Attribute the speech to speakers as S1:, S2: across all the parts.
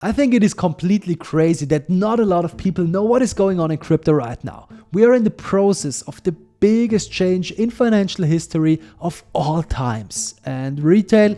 S1: I think it is completely crazy that not a lot of people know what is going on in crypto right now. We are in the process of the biggest change in financial history of all times, and retail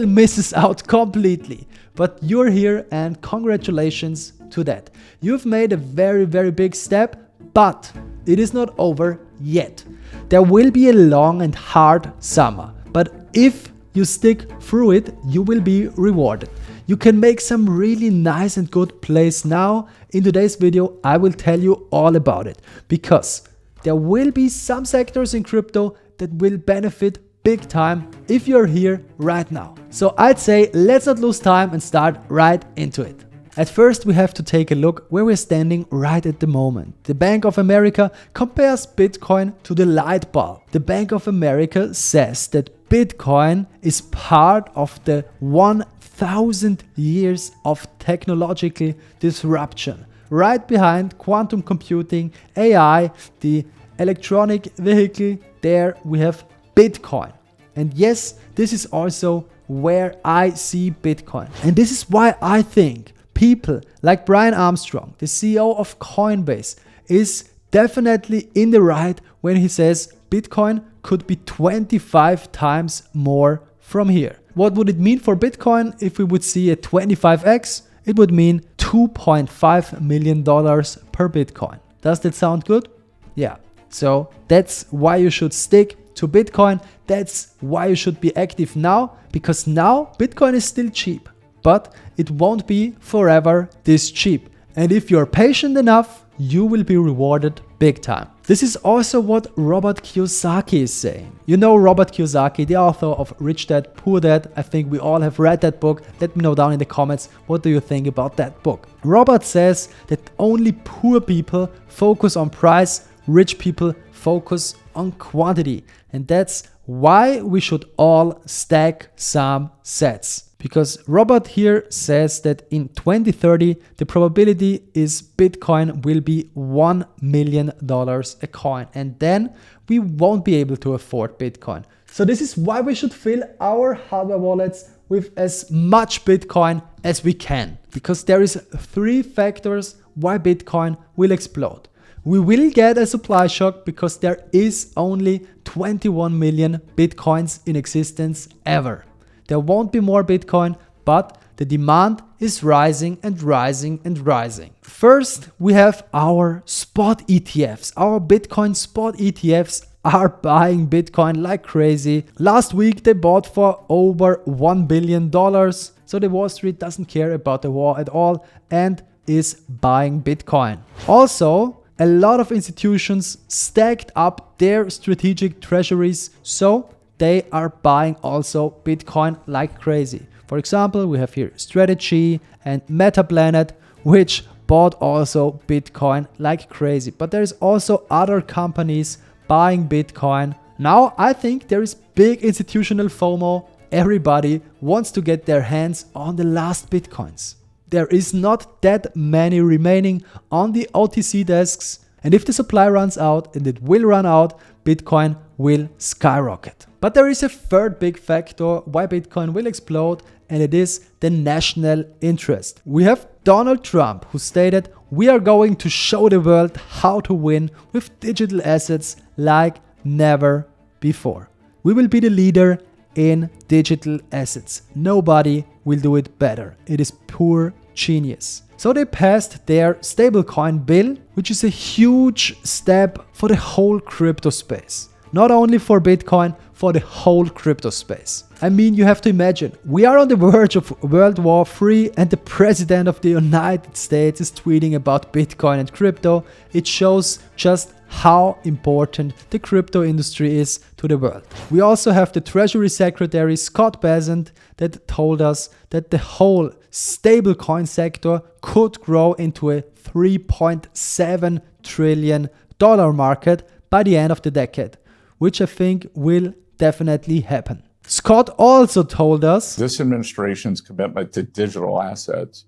S1: misses out completely. But you're here, and congratulations to that. You've made a very, very big step, but it is not over yet. There will be a long and hard summer, but if you stick through it, you will be rewarded. You can make some really nice and good plays now. In today's video, I will tell you all about it, because there will be some sectors in crypto that will benefit big time if you're here right now. So I'd say let's not lose time and start right into it. At first, we have to take a look where we're standing right at the moment. The Bank of America compares Bitcoin to the light bulb. The Bank of America says that Bitcoin is part of the 1,000 years of technological disruption. Right behind quantum computing, AI, the electronic vehicle, there we have Bitcoin. And yes, this is also where I see Bitcoin. And this is why I think people like Brian Armstrong, the CEO of Coinbase, is definitely in the right when he says Bitcoin could be 25 times more from here. What would it mean for Bitcoin if we would see a 25x? It would mean $2.5 million per Bitcoin. Does that sound good? Yeah. So that's why you should stick to Bitcoin. That's why you should be active now, because now Bitcoin is still cheap, but it won't be forever this cheap. And if you're patient enough, you will be rewarded big time. This is also what Robert Kiyosaki is saying. You know Robert Kiyosaki, the author of Rich Dad, Poor Dad. I think we all have read that book. Let me know down in the comments, what do you think about that book? Robert says that only poor people focus on price, rich people focus on quantity. And that's why we should all stack some sats. Because Robert here says that in 2030, the probability is Bitcoin will be $1 million a coin. And then we won't be able to afford Bitcoin. So this is why we should fill our hardware wallets with as much Bitcoin as we can. Because there is 3 factors why Bitcoin will explode. We will get a supply shock because there is only 21 million Bitcoins in existence ever. There won't be more Bitcoin, but the demand is rising and rising and rising. First, we have our spot ETFs. Our Bitcoin spot ETFs are buying Bitcoin like crazy. Last week, they bought for over $1 billion. So the Wall Street doesn't care about the war at all and is buying Bitcoin. Also, a lot of institutions stacked up their strategic treasuries, so they are buying also Bitcoin like crazy. For example, we have here Strategy and MetaPlanet, which bought also Bitcoin like crazy. But there's also other companies buying Bitcoin. Now I think there is big institutional FOMO. Everybody wants to get their hands on the last Bitcoins. There is not that many remaining on the OTC desks. And if the supply runs out, and it will run out, Bitcoin will skyrocket. But there is a third big factor why Bitcoin will explode, and it is the national interest. We have Donald Trump, who stated, "We are going to show the world how to win with digital assets like never before. We will be the leader in digital assets. Nobody will do it better. It is pure genius." So they passed their stablecoin bill, which is a huge step for the whole crypto space. Not only for Bitcoin, for the whole crypto space. I mean, you have to imagine, we are on the verge of World War III and the President of the United States is tweeting about Bitcoin and crypto. It shows just how important the crypto industry is to the world. We also have the Treasury Secretary Scott Bessent that told us that the whole stablecoin sector could grow into a $3.7 trillion market by the end of the decade, which I think will definitely happen. Scott also told us
S2: this administration's commitment to digital assets,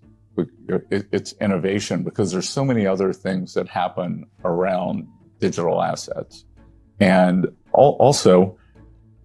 S2: it's innovation, because there's so many other things that happen around digital assets. And also,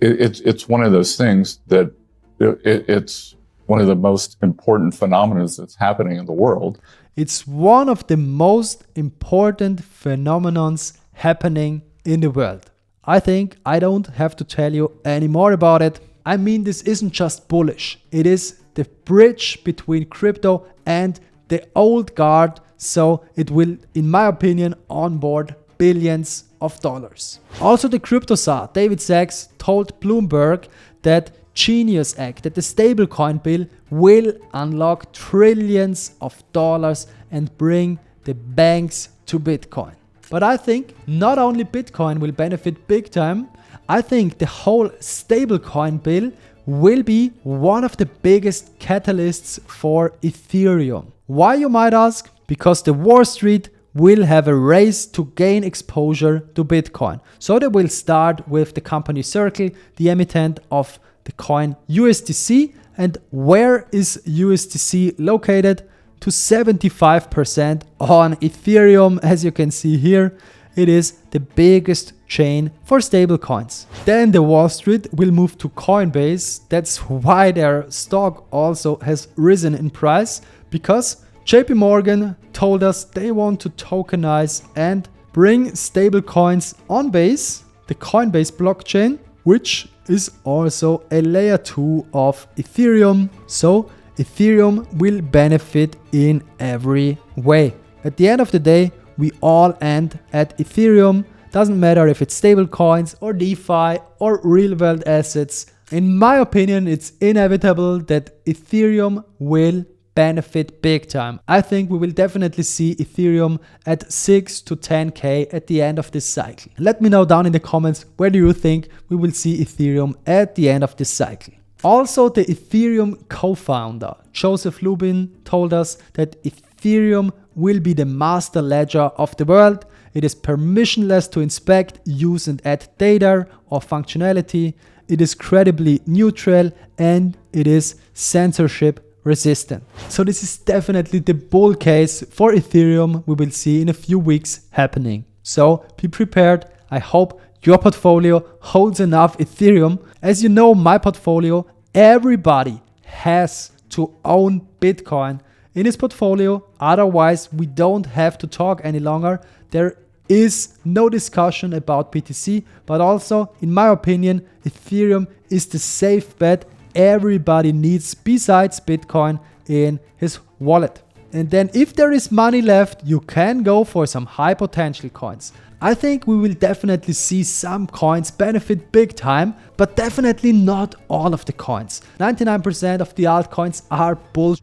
S2: it's one of those things that it's one of the most important phenomena that's happening in the world.
S1: It's one of the most important phenomenons happening in the world. I think I don't have to tell you any more about it. I mean, this isn't just bullish. It is the bridge between crypto and the old guard. So it will, in my opinion, onboard billions of dollars. Also, the crypto czar David Sachs told Bloomberg that Genius Act, that the stablecoin bill will unlock trillions of dollars and bring the banks to Bitcoin. But I think not only Bitcoin will benefit big time, I think the whole stablecoin bill will be one of the biggest catalysts for Ethereum. Why, you might ask? Because the Wall Street will have a race to gain exposure to Bitcoin. So they will start with the company Circle, the emittent of the coin USDC. And where is USDC located? To 75% on Ethereum. As you can see here, it is the biggest chain for stablecoins. Then the Wall Street will move to Coinbase. That's why their stock also has risen in price, because JP Morgan told us they want to tokenize and bring stablecoins on Base, the Coinbase blockchain, which is also a layer 2 of Ethereum. So Ethereum will benefit in every way. At the end of the day, we all end at Ethereum. Doesn't matter if it's stablecoins or DeFi or real world assets. In my opinion, it's inevitable that Ethereum will benefit big time. I think we will definitely see Ethereum at 6 to 10k at the end of this cycle. Let me know down in the comments, where do you think we will see Ethereum at the end of this cycle? Also, the Ethereum co-founder Joseph Lubin told us that Ethereum will be the master ledger of the world. It is permissionless to inspect, use and add data or functionality. It is credibly neutral and it is censorship resistant. So this is definitely the bull case for Ethereum we will see in a few weeks happening. So be prepared. I hope your portfolio holds enough Ethereum. As you know, my portfolio, everybody has to own Bitcoin in his portfolio. Otherwise, we don't have to talk any longer. There is no discussion about BTC, but also, in my opinion, Ethereum is the safe bet everybody needs besides Bitcoin in his wallet. And then if there is money left, you can go for some high potential coins. I think we will definitely see some coins benefit big time, but definitely not all of the coins. 99% of the altcoins are bullshit.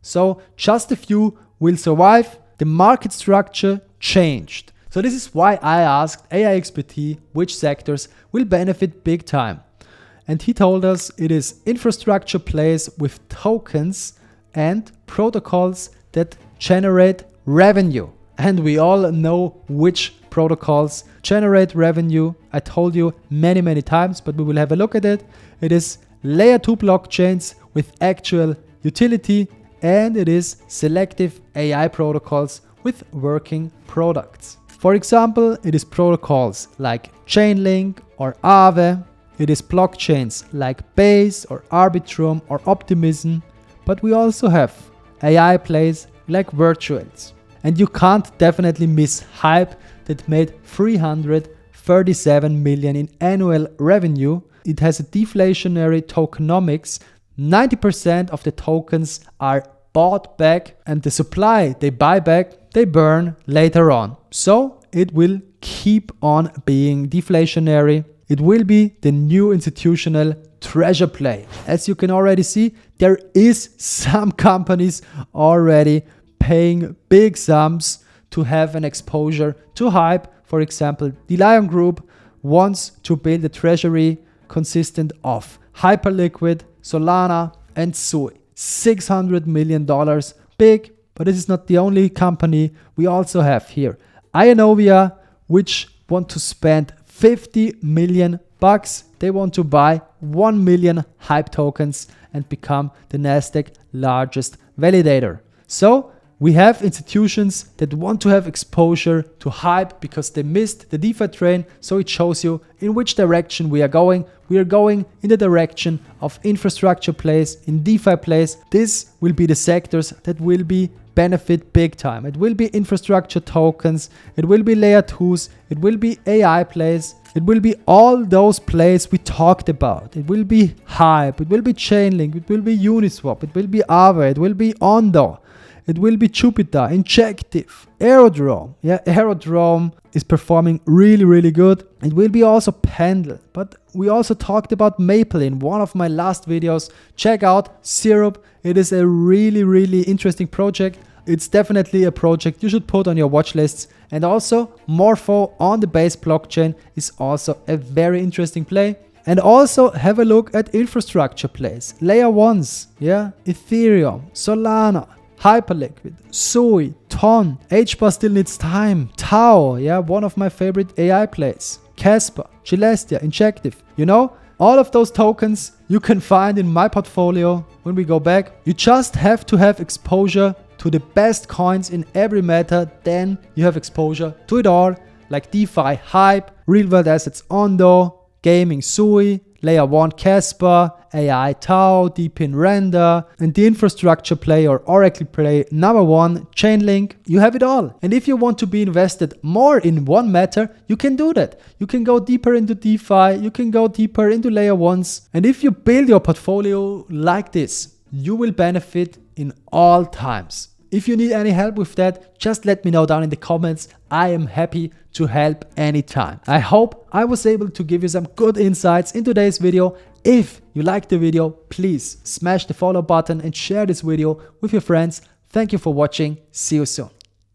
S1: So just a few will survive. The market structure changed. So this is why I asked AIXPT which sectors will benefit big time. And he told us it is infrastructure plays with tokens and protocols that generate revenue. And we all know which protocols generate revenue. I told you many times, but we will have a look at it. It is layer 2 blockchains with actual utility, and it is selective AI protocols with working products. For example, it is protocols like Chainlink or Aave. It is blockchains like Base or Arbitrum or Optimism, but we also have AI plays like Virtuals. And you can't definitely miss Hype that made 337 million in annual revenue. It has a deflationary tokenomics. 90% of the tokens are bought back, and the supply they buy back, they burn later on. So it will keep on being deflationary. It will be the new institutional treasure play. As you can already see, there is some companies already paying big sums to have an exposure to Hype. For example, the Lion Group wants to build a treasury consistent of Hyperliquid, Solana and Sui. $600 million, big, but this is not the only company. We also have here Ionovia, which want to spend 50 million bucks. They want to buy 1 million Hype tokens and become the Nasdaq largest validator. So We have institutions that want to have exposure to hype because they missed the DeFi train, so it shows you in which direction we are going. We are going in the direction of infrastructure plays, in DeFi plays. This will be the sectors that will be benefit big time. It will be infrastructure tokens, it will be layer 2s, it will be AI plays, it will be all those plays we talked about. It will be hype, it will be Chainlink, it will be Uniswap, it will be Aave, it will be Ondo. It will be Jupiter, Injective, Aerodrome. Yeah, Aerodrome is performing really, really good. It will be also Pendle. But we also talked about Maple in one of my last videos. Check out Syrup. It is a really, really interesting project. It's definitely a project you should put on your watch lists. And also Morpho on the Base blockchain is also a very interesting play. And also have a look at infrastructure plays. Layer 1s, yeah, Ethereum, Solana, Hyperliquid, Sui, Ton, HBAR still needs time, Tau, yeah, one of my favorite AI plays, Casper, Celestia, Injective, you know, all of those tokens you can find in my portfolio when we go back. You just have to have exposure to the best coins in every meta, then you have exposure to it all, like DeFi Hype, Real World Assets Ondo, Gaming Sui, Layer 1 Casper, AI Tau, Deepin Render, and the infrastructure play or Oracle play number 1, Chainlink. You have it all. And if you want to be invested more in one matter, you can do that. You can go deeper into DeFi, you can go deeper into Layer 1s. And if you build your portfolio like this, you will benefit in all times. If you need any help with that, just let me know down in the comments. I am happy to help anytime. I hope I was able to give you some good insights in today's video. If you liked the video, please smash the follow button and share this video with your friends. Thank you for watching. See you soon.